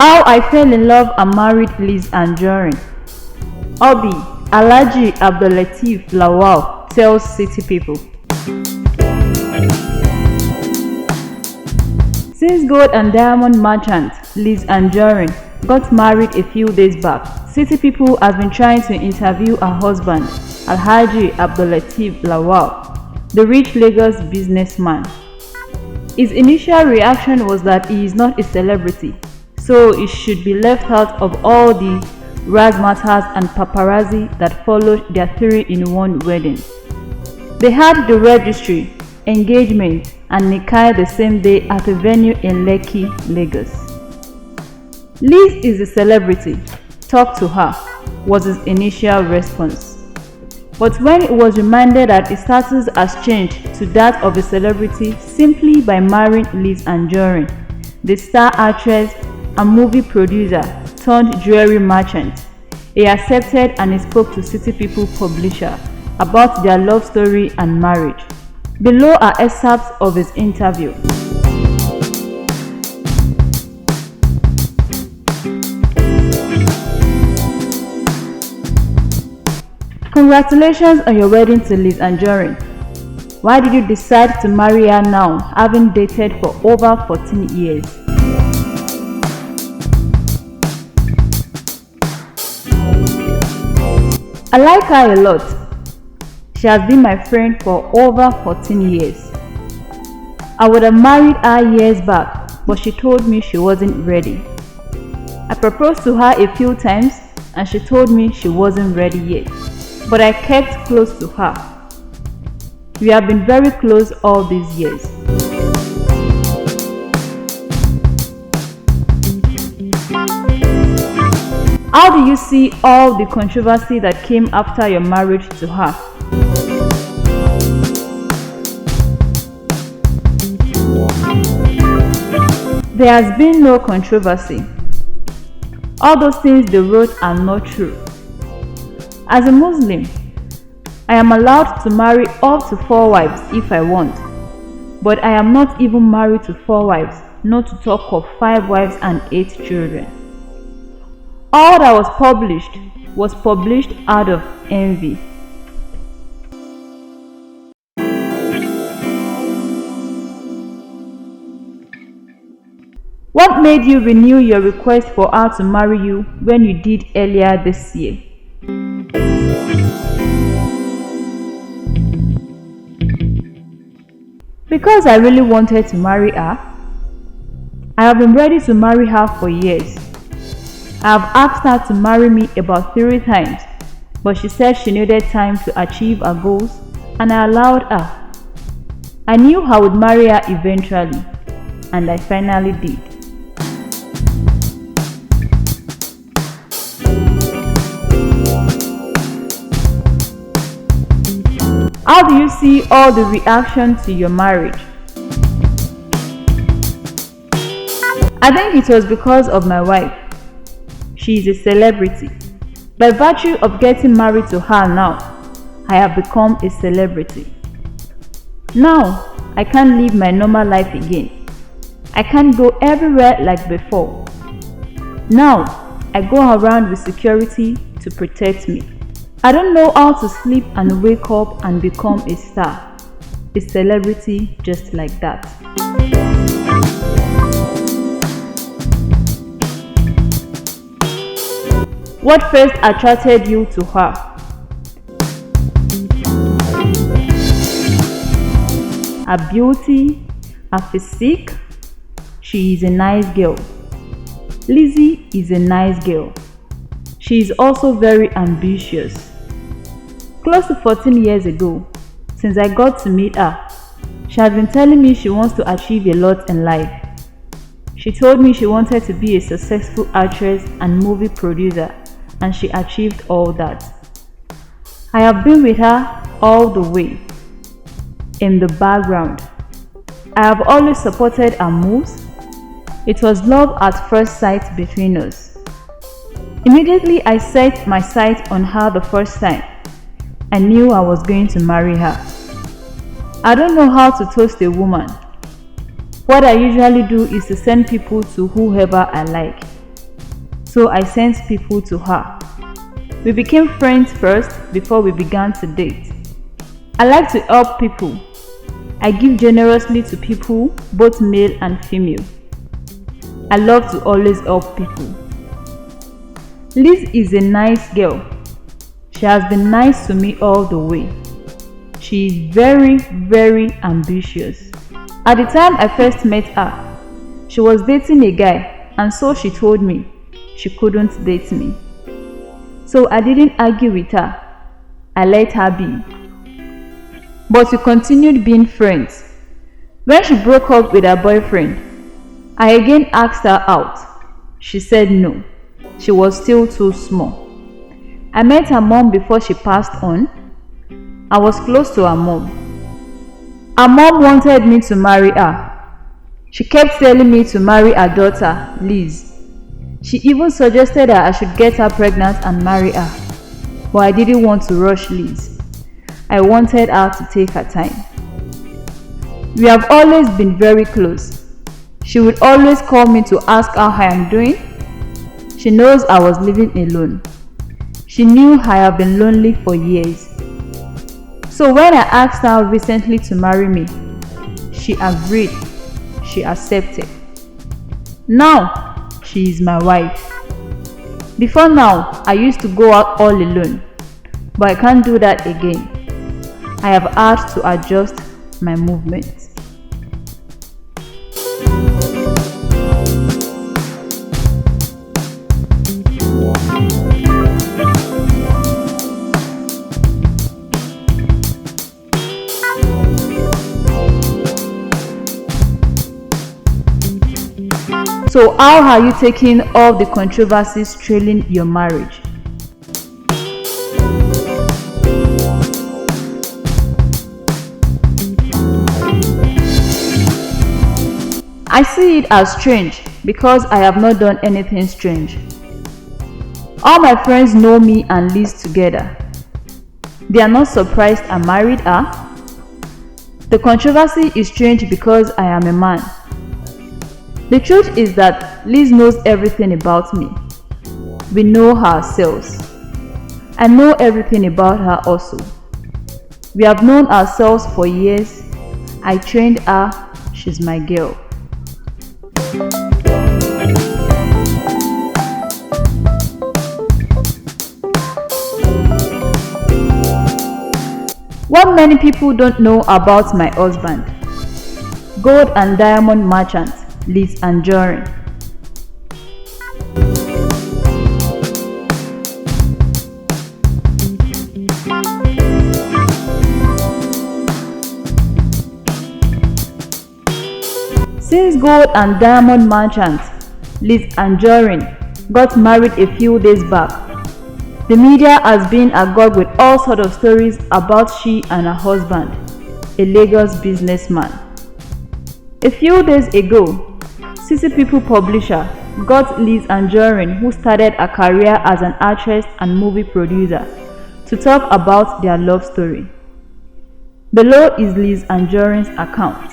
How I fell in love and married Liz Anjorin. Obi Alhaji Abdulateef Lawal tells City People. Since gold and diamond merchant Liz Anjorin got married a few days back, City People has been trying to interview her husband, Alhaji Abdulateef Lawal, the rich Lagos businessman. His initial reaction was that he is not a celebrity, so he should be left out of all the razzmatazz and paparazzi that followed their 3-in-1 wedding. They had the registry, engagement and nikah the same day at a venue in Lekki, Lagos. Liz is a celebrity, talk to her, was his initial response. But when he was reminded that his status has changed to that of a celebrity simply by marrying Liz Anjorin, the star actress and movie producer turned jewelry merchant, he accepted and he spoke to City People publisher about their love story and marriage. Below are excerpts of his interview. Congratulations on your wedding to Liz Anjorin. Why did you decide to marry her now, having dated for over 14 years? I like her a lot. She has been my friend for over 14 years. I would have married her years back, but she told me she wasn't ready. I proposed to her a few times and she told me she wasn't ready yet, but I kept close to her. We have been very close all these years. How do you see all the controversy that came after your marriage to her? There has been no controversy. All those things they wrote are not true. As a Muslim, I am allowed to marry up to 4 wives if I want, but I am not even married to 4 wives, not to talk of 5 wives and 8 children. All that was published out of envy. What made you renew your request for her to marry you when you did earlier this year? Because I really wanted to marry her. I have been ready to marry her for years. I have asked her to marry me about 3 times, but she said she needed time to achieve her goals and I allowed her. I knew I would marry her eventually, and I finally did. How do you see all the reaction to your marriage? I think it was because of my wife. She is a celebrity. By virtue of getting married to her now, I have become a celebrity. Now, I can't live my normal life again. I can't go everywhere like before. Now, I go around with security to protect me. I don't know how to sleep and wake up and become a star, a celebrity just like that. What first attracted you to her? Her beauty, her physique. She is a nice girl. Lizzie is a nice girl. She is also very ambitious. Close to 14 years ago, since I got to meet her, she has been telling me she wants to achieve a lot in life. She told me she wanted to be a successful actress and movie producer, and she achieved all that. I have been with her all the way, in the background. I have always supported her moves. It was love at first sight between us. Immediately I set my sight on her the first time. I knew I was going to marry her. I don't know how to toast a woman. What I usually do is to send people to whoever I like. so I sent people to her. We became friends first before we began to date. I like to help people. I give generously to people, both male and female. I love to always help people. Liz is a nice girl. She has been nice to me all the way. She is very, very ambitious. At the time I first met her, she was dating a guy, and so she told me she couldn't date me. So I didn't argue with her. I let her be. But we continued being friends. When she broke up with her boyfriend, I again asked her out. She said no. She was still too small. I met her mom before she passed on. I was close to her mom. Her mom wanted me to marry her. She kept telling me to marry her daughter, Liz. She even suggested that I should get her pregnant and marry her. But I didn't want to rush Liz. I wanted her to take her time. We have always been very close. She would always call me to ask how I am doing. She knows I was living alone. She knew I have been lonely for years. So when I asked her recently to marry me, she agreed. She accepted. Now, she is my wife. Before now, I used to go out all alone, but I can't do that again. I have had to adjust my movements. So how are you taking all the controversies trailing your marriage? I see it as strange because I have not done anything strange. All my friends know me and Liz together. They are not surprised I married her. The controversy is strange because I am a man. The truth is that Liz knows everything about me. We know ourselves. I know everything about her also. We have known ourselves for years. I trained her. She's my girl. What many people don't know about my husband, gold and diamond merchant Liz Anjorin. Since gold and diamond merchant Liz Anjorin got married a few days back, the media has been agog with all sorts of stories about she and her husband, a Lagos businessman. A few days ago, City People publisher got Liz Anjorin, who started a career as an actress and movie producer, to talk about their love story. Below is Liz Anjorin's account.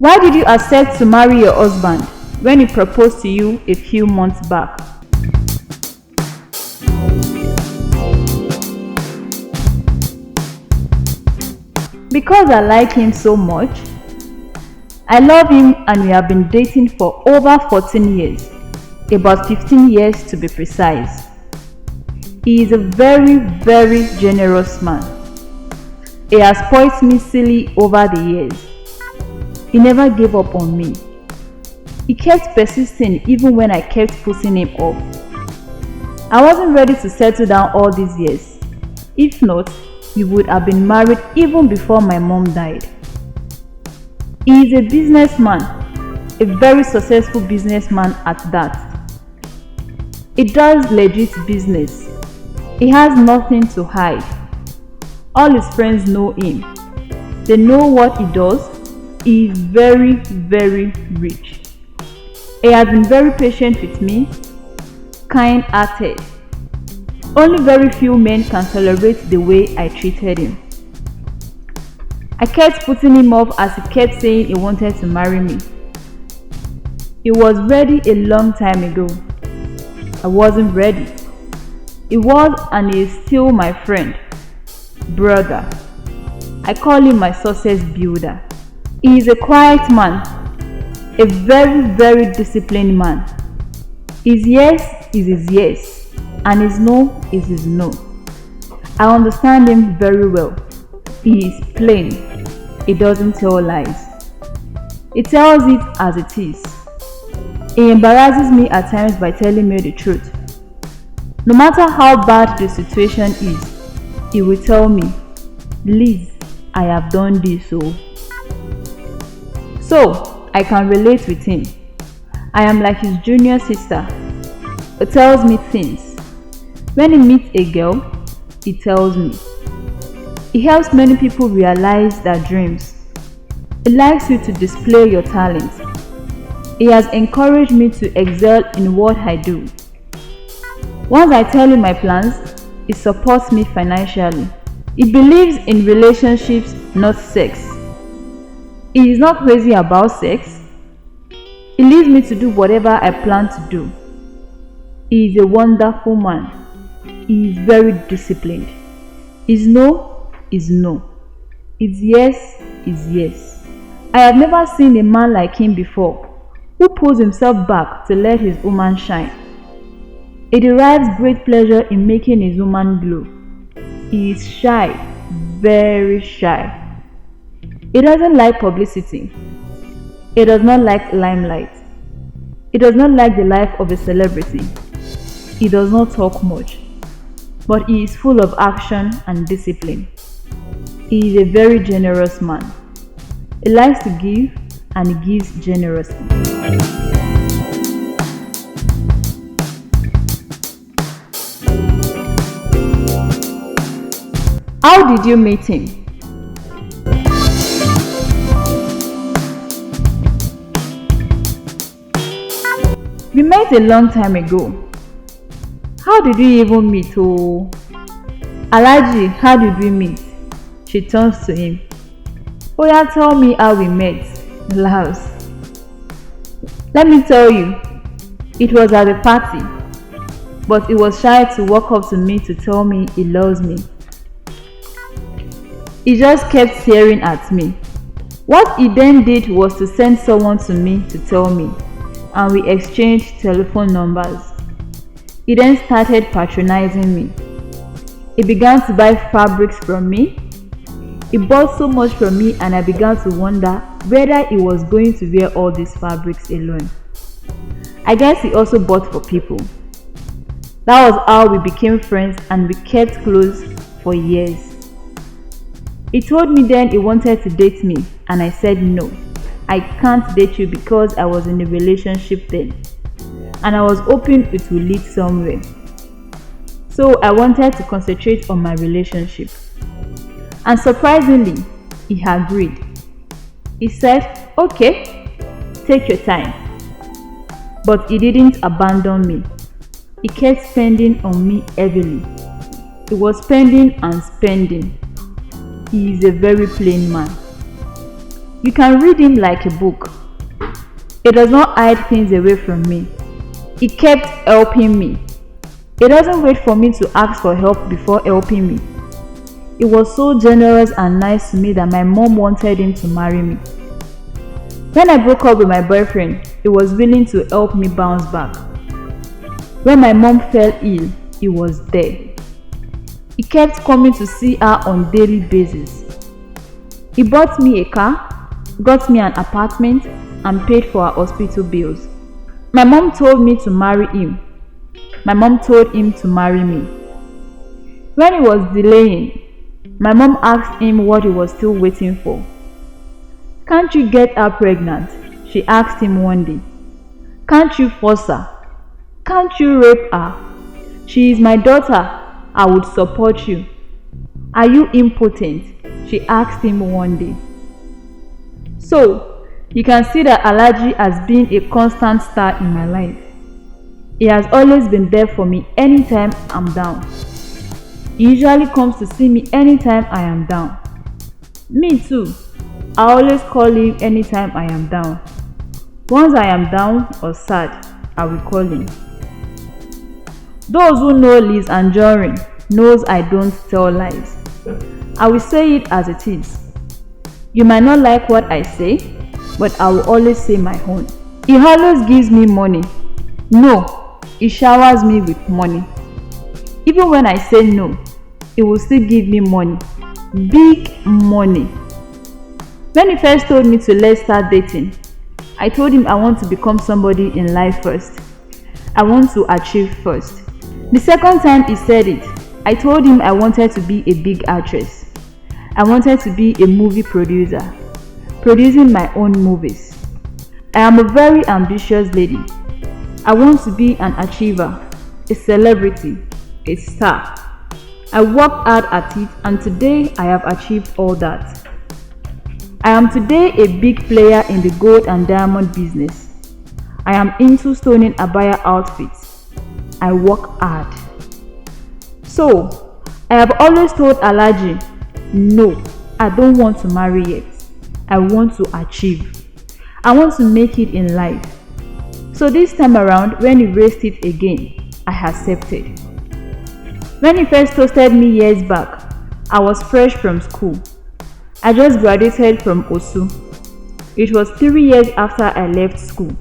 Why did you accept to marry your husband when he proposed to you a few months back? Because I like him so much. I love him and we have been dating for over 14 years, about 15 years to be precise. He is a very, very generous man. He has spoiled me silly over the years. He never gave up on me. He kept persisting even when I kept putting him off. I wasn't ready to settle down all these years. If not, we would have been married even before my mom died. He is a businessman, a very successful businessman at that. He does legit business. He has nothing to hide. All his friends know him. They know what he does He is very, very rich. He has been very patient with me, kind-hearted. Only very few men can tolerate the way I treated him. I kept putting him off as he kept saying he wanted to marry me. He was ready a long time ago. I wasn't ready. He was and he is still my friend, brother. I call him my success builder. He is a quiet man, a very, very disciplined man. His yes is his yes, and his no is his no. I understand him very well. He is plain. He doesn't tell lies. He tells it as it is. He embarrasses me at times by telling me the truth. No matter how bad the situation is, he will tell me, Liz, I have done this so I can relate with him. I am like his junior sister. He tells me things. When he meets a girl, he tells me. He helps many people realize their dreams. He likes you to display your talent. He has encouraged me to excel in what I do. Once I tell him my plans, he supports me financially. He believes in relationships, not sex. He is not crazy about sex. He leaves me to do whatever I plan to do. He is a wonderful man. He is very disciplined. His no is no. His yes is yes. I have never seen a man like him before, who pulls himself back to let his woman shine. He derives great pleasure in making his woman glow. He is shy, very shy. He doesn't like publicity. He does not like limelight. He does not like the life of a celebrity. He does not talk much, but he is full of action and discipline. He is a very generous man. He likes to give and he gives generously. How did you meet him? We met a long time ago. How did we even meet? Oh, Alhaji, how did we meet? She turns to him. Oh yeah, tell me how we met. Laughs. Let me tell you, it was at a party, but he was shy to walk up to me to tell me he loves me. He just kept staring at me. What he then did was to send someone to me to tell me, and we exchanged telephone numbers. He then started patronizing me. He began to buy fabrics from me. He bought so much from me and I began to wonder whether he was going to wear all these fabrics alone. I guess he also bought for people. That was how we became friends and we kept close for years. He told me then he wanted to date me and I said no, I can't date you because I was in a relationship then and I was hoping it would lead somewhere. So I wanted to concentrate on my relationship. And surprisingly, he agreed. He said, okay, take your time. But he didn't abandon me. He kept spending on me heavily. He was spending and spending. He is a very plain man. You can read him like a book. He does not hide things away from me. He kept helping me. He doesn't wait for me to ask for help before helping me. He was so generous and nice to me that my mom wanted him to marry me. When I broke up with my boyfriend, he was willing to help me bounce back. When my mom fell ill, he was there. He kept coming to see her on daily basis. He bought me a car, got me an apartment, and paid for our hospital bills. My mom told me to marry him. My mom told him to marry me. When he was delaying, my mom asked him what he was still waiting for. Can't you get her pregnant? She asked him one day. Can't you force her? Can't you rape her? She is my daughter. I would support you. Are you impotent? She asked him one day. So, you can see that Alhaji has been a constant star in my life. He has always been there for me anytime I'm down. He usually comes to see me anytime I am down. Me too. I always call him anytime I am down. Once I am down or sad, I will call him. Those who know Liz Anjorin knows I don't tell lies. I will say it as it is. You might not like what I say, but I will always say my own. He always gives me money. No, he showers me with money. Even when I say no, he will still give me money. Big money. When he first told me to let's start dating, I told him I want to become somebody in life first. I want to achieve first. The second time he said it, I told him I wanted to be a big actress. I wanted to be a movie producer, producing my own movies. I am a very ambitious lady. I want to be an achiever, a celebrity, a star. I worked hard at it and today I have achieved all that. I am today a big player in the gold and diamond business. I am into stoning abaya outfits. I work hard. So, I have always told Alhaji, no, I don't want to marry yet. I want to achieve. I want to make it in life. So this time around, when he raised it again, I accepted. When he first toasted me years back, I was fresh from school. I just graduated from OSU. It was 3 years after I left school.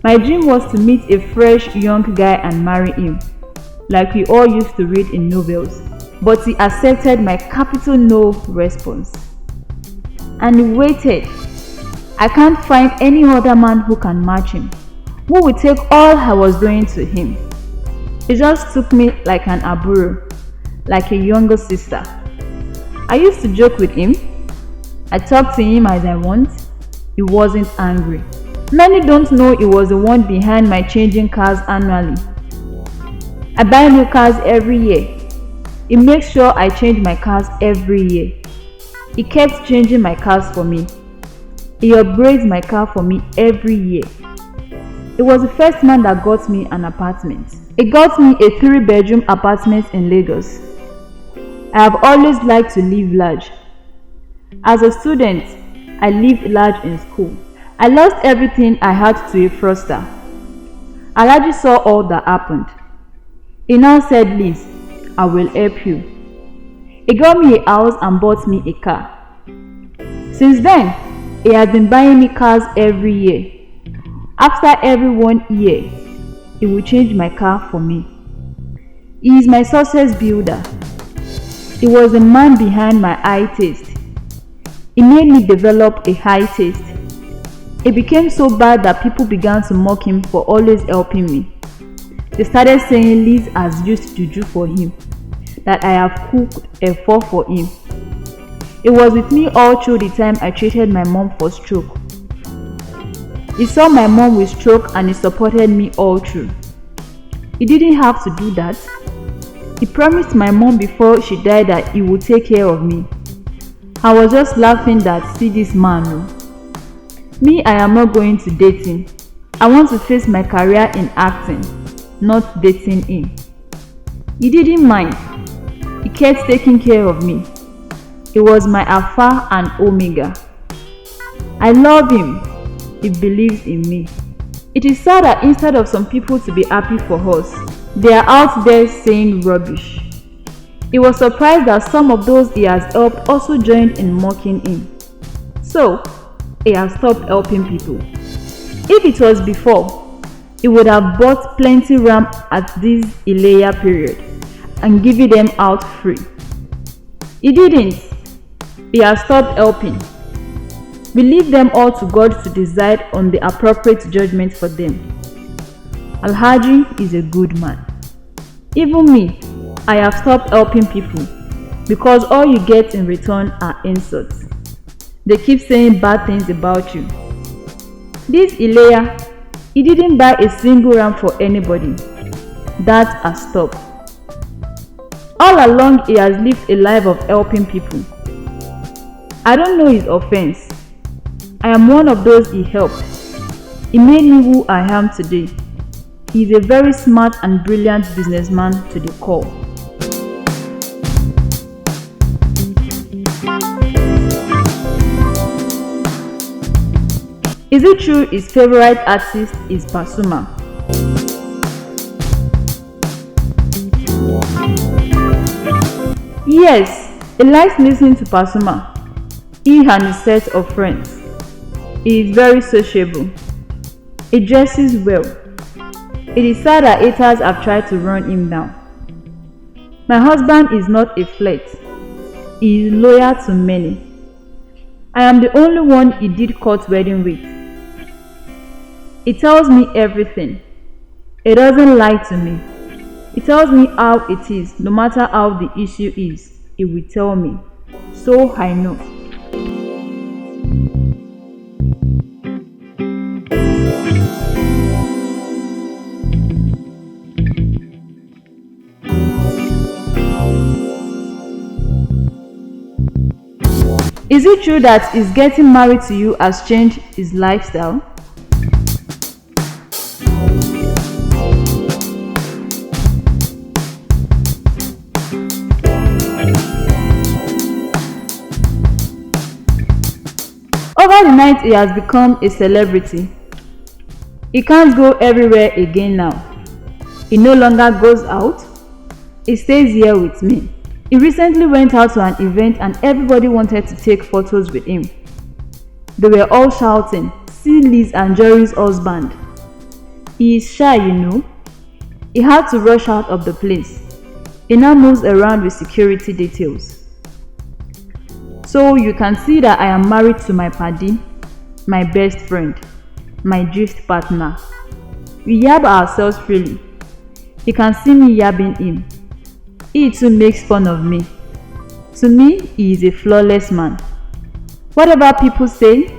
My dream was to meet a fresh young guy and marry him, like we all used to read in novels, but he accepted my capital no response. And he waited. I can't find any other man who can match him, who would take all I was doing to him. He just took me like an aburo, like a younger sister. I used to joke with him. I talked to him as I want. He wasn't angry. Many don't know he was the one behind my changing cars annually. I buy new cars every year. He makes sure I change my cars every year. He kept changing my cars for me. He upgrades my car for me every year. He was the first man that got me an apartment. He got me a 3-bedroom apartment in Lagos. I have always liked to live large. As a student, I lived large in school. I lost everything I had to a fraudster. Alhaji saw all that happened. He now said, Liz, I will help you. He got me a house and bought me a car. Since then, he has been buying me cars every year. After every 1 year, he will change my car for me. He is my success builder. He was the man behind my high taste. He made me develop a high taste. It became so bad that people began to mock him for always helping me. They started saying Liz has used juju for him, that I have cooked a four for him. He was with me all through the time I treated my mom for stroke. He saw my mom with stroke and he supported me all through. He didn't have to do that. He promised my mom before she died that he would take care of me. I was just laughing that see this man. No. Me, I am not going to dating. I want to face my career in acting, not dating him. He didn't mind. He kept taking care of me. He was my alpha and omega. I love him. He believes in me. It is sad that instead of some people to be happy for us, they are out there saying rubbish. He was surprised that some of those he has helped also joined in mocking him. So, he has stopped helping people. If it was before, he would have bought plenty ram at this Ileya period and given them out free. He didn't. He has stopped helping. We leave them all to God to decide on the appropriate judgment for them. Alhaji is a good man. Even me, I have stopped helping people because all you get in return are insults. They keep saying bad things about you. This Ileya, he didn't buy a single ram for anybody. That has stopped. All along he has lived a life of helping people. I don't know his offense. I am one of those he helped. He made me who I am today. He is a very smart and brilliant businessman to the core. Is it true his favorite artist is Pasuma? Yes, he likes listening to Pasuma. He and his set of friends. He is very sociable. He dresses well. It is sad that haters have tried to run him down. My husband is not a flirt. He is loyal to many. I am the only one he did court wedding with. He tells me everything. He doesn't lie to me. He tells me how it is, no matter how the issue is, he will tell me. So I know. Is it true that his getting married to you has changed his lifestyle? Overnight he has become a celebrity. He can't go everywhere again now. He no longer goes out. He stays here with me. He recently went out to an event and everybody wanted to take photos with him. They were all shouting, "See Liz Anjorin's husband." He is shy, you know. He had to rush out of the place. He now moves around with security details. So you can see that I am married to my paddy, my best friend, my drift partner. We yab ourselves freely. You can see me yabbing him. He too makes fun of me. To me, he is a flawless man. Whatever people say,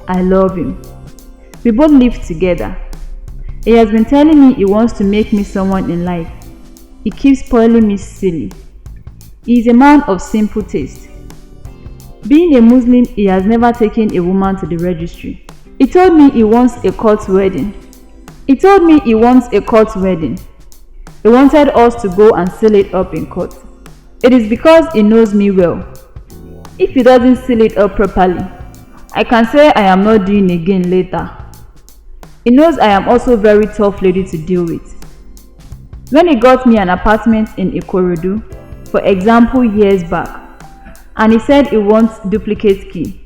I love him. We both live together. He has been telling me he wants to make me someone in life. He keeps spoiling me silly. He is a man of simple taste. Being a Muslim, he has never taken a woman to the registry. He told me he wants a court wedding. He wanted us to go and seal it up in court. It is because he knows me well. If he doesn't seal it up properly, I can say I am not doing again later. He knows I am also very tough lady to deal with. When he got me an apartment in Ikorodu, for example years back, and he said he wants duplicate key,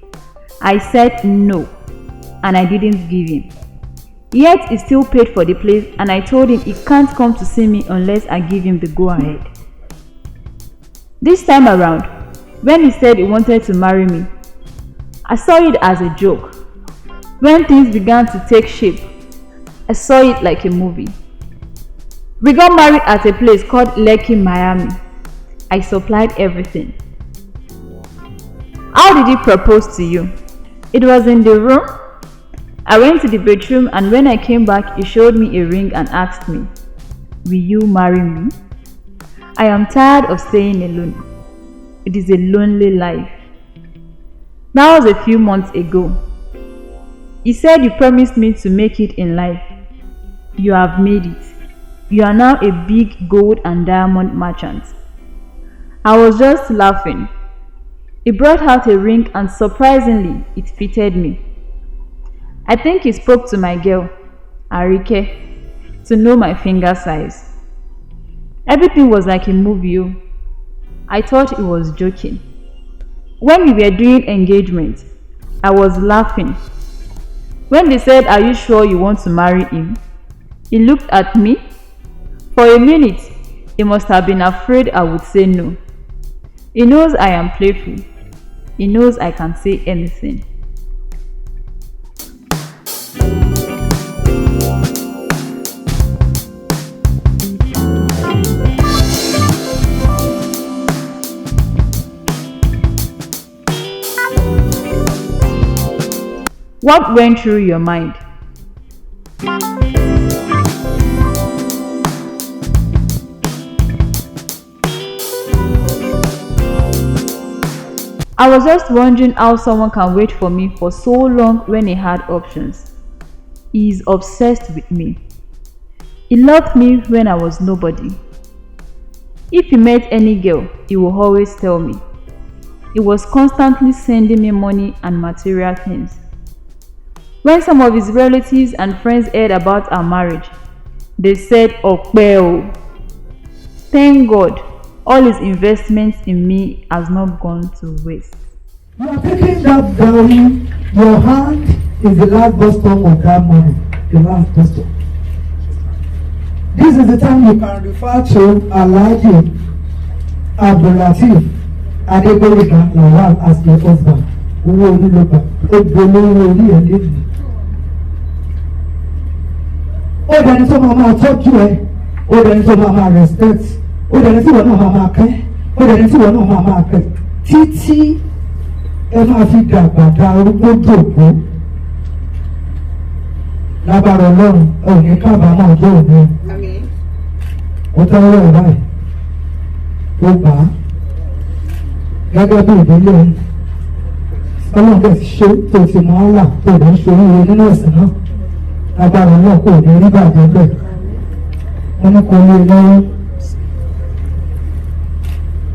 I said no, and I didn't give him. Yet he still paid for the place and I told him he can't come to see me unless I give him the go-ahead. This time around, when he said he wanted to marry me, I saw it as a joke. When things began to take shape, I saw it like a movie. We got married at a place called Lekki, Miami. I supplied everything. How did he propose to you? It was in the room. I went to the bedroom and when I came back, he showed me a ring and asked me, "Will you marry me?" I am tired of staying alone. It is a lonely life. That was a few months ago. He said you promised me to make it in life. You have made it. You are now a big gold and diamond merchant. I was just laughing. He brought out a ring and surprisingly, it fitted me. I think he spoke to my girl, Arike, to know my finger size. Everything was like a movie. I thought he was joking. When we were doing engagement, I was laughing. When they said, "Are you sure you want to marry him?" He looked at me. For a minute, he must have been afraid I would say no. He knows I am playful. He knows I can say anything. What went through your mind? I was just wondering how someone can wait for me for so long when he had options. He is obsessed with me. He loved me when I was nobody. If he met any girl, he would always tell me. He was constantly sending me money and material things. When some of his relatives and friends heard about our marriage, they said, "Okpeo." Thank God, all his investments in me has not gone to waste. You are taking that dowry, your hand is the last bus stop of that money, the last bus stop. This is the time you can refer to Alhaji Abdulateef Adegboyega Lawal as your husband. Owó onílọ́gbà, ó gbólówó orí ẹ̀ lẹ́nu. Ó dẹni tó máa tọ́jú ẹ, ó dẹni tó máa respect, ó dẹni tí wọ́n náà máa kẹ́, ó dẹni tí wọ́n náà máa kẹ́. Títí ẹ máa fi dàgbà da arúgbó dògbó. Lágbára Ọlọ́run ẹ ò ní kábàámọ̀ ọjọ́ òní. Ó tẹ́wọ́ ẹ̀ báyìí, ó gbà á gẹ́gẹ́ bí ìdílé ẹ̀. Ọlọ́run bẹ̀ ṣe tó ti mọ́ ọ́là tó lè ń ṣoríire nínú ẹ̀sìn náà. Lágbára náà kò ní rí bàjẹ́ bẹ́ẹ̀. Wọ́n ní kò lè lọ́wọ́.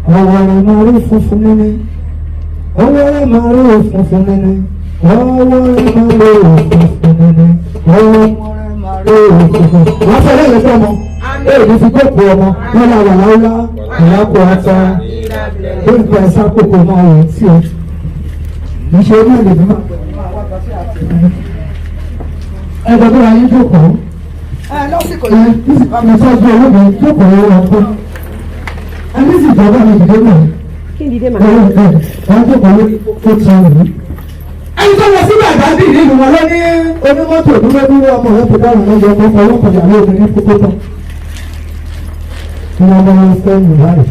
Ọwọ́ rẹ̀ máa rí funfun nínú. Ọwọ́ rẹ̀ máa rí funfun nínú. Ọwọ́ rẹ̀ máa rí funfun nínú. Ọwọ́ rẹ̀ máa rí funfun nínú. Wọ́n fẹ́ lẹ́yìn fún ọmọ. Èyí fi gbòkó ọmọ. Wọ́n náà wà láwùlá. Ìyàpò ata. Bí nǹkan ẹ̀sán kòkó máa wọ̀ sí ọ. Ìṣe náà lè bí máa. Ẹgbẹ́ tó ra yín jókòó. Lọ́sìkò yìí. Ìtọ́jú olóògbé jókòó lọ́wọ́ ọkọ. Ẹni sì jọba mi dìde náà. Kí ni dé màá? Wọ́n jókòó lórí tó ti rìn. Ẹni tó lọ sí Bàdábì nínú wọn lọ ní onímọ́tò onímọ́tò ọmọ rẹ̀ tó dáhùn lọ́jọ́ ọmọ ọkọ̀ ọlọ́kọ̀jà ní obìnrin kókó tán. Ní ọmọ wọn fẹ́ yìí báyìí.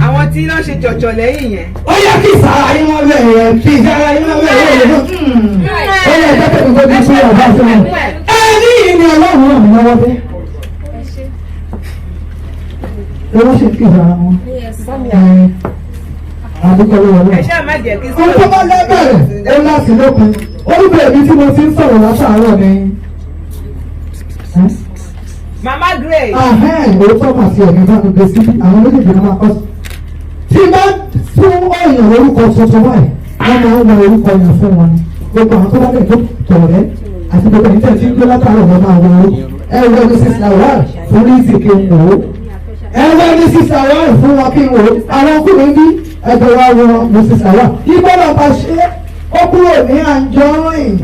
Àwọn tí iná ṣe jọ̀jọ̀ lẹ́yìn yẹn. Ó yẹ kí sàrà yín wọ́n bẹ̀ yẹn kí sàrà yín wọ́n bẹ̀ yẹn lọ. Ó yẹ kẹ́kẹ́ mi kó bí sí ọ̀gá fún mi. Ẹni yìí ni Ọlọ́run ràn mí lọ́wọ́ bẹ́ẹ̀. Owó ṣe kí sàrà wọn. Àdúgbò ló wọlé. Ẹ̀ṣẹ́ má jẹ́ kí Ó tó bá lẹ́bẹ̀rẹ̀ ó láti lópin. Orúkọ èmi tí mo ti ń sọ̀rọ̀ látàárọ̀ ni. Mama Grace. Orúkọ màá fi ẹ̀mí bá mi gbé sí àwọn méjèèjì náà máa kọ́ sí. Tí bá fún ọ̀yàn orúkọ tuntun báyìí, wọ́n máa ń wọ orúkọ yẹn fún wọn. Gbogbo àwọn tó bá lè tó tọ̀rẹ́ àti gbogbo ẹ̀yìn tẹ̀ tí ń gbé látàárọ̀ wọn máa wọ orúkọ. Ẹ wọ ní sísá wà fún Lísì kí n wò ó. Ẹ wọ ní sísá wà fún wọn kí n wò ó. Àwọn ọkùnrin ní ẹgbẹ́ wa wọ ní sísá wà. Ibọ́ náà bá ṣe ó kúrò ní àjọyìn.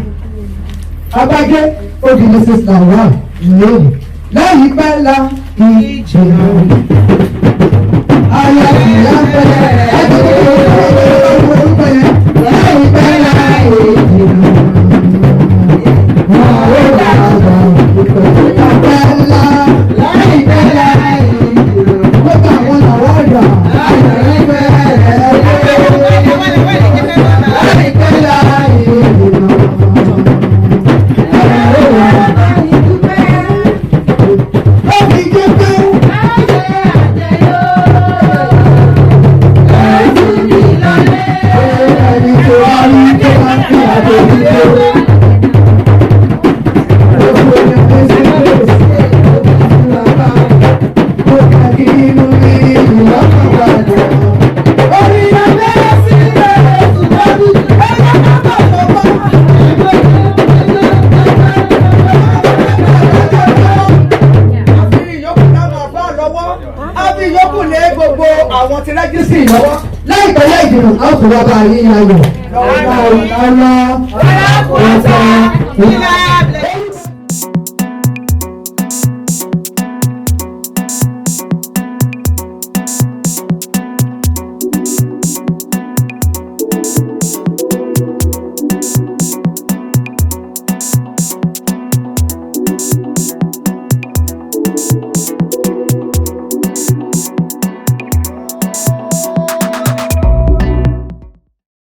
Abájẹ́ ó di ní sísá wà lónìí. Lẹ́yìn pẹ́ la ìjìnà. Ayé ìyá pẹ́ ẹgbẹ́ orúkọ yẹn. Lẹ́yìn pẹ́ la ìjìnà. Wọ́n ó dàgbà ìpè pẹ́ la. Lẹ́yìn pẹ́ la ìjìnà. Gbogbo àwọn làwọn ọ̀dà. Lẹ́yìn pẹ́ la ìjìnà. Àwọn ti rẹ́jísì lọ́wọ́. Láìpẹ́ láì jìnnà, a ó tún wá bá yín ayọ̀. Ọ̀la ọ̀la ọ̀la ọ̀la ọ̀la.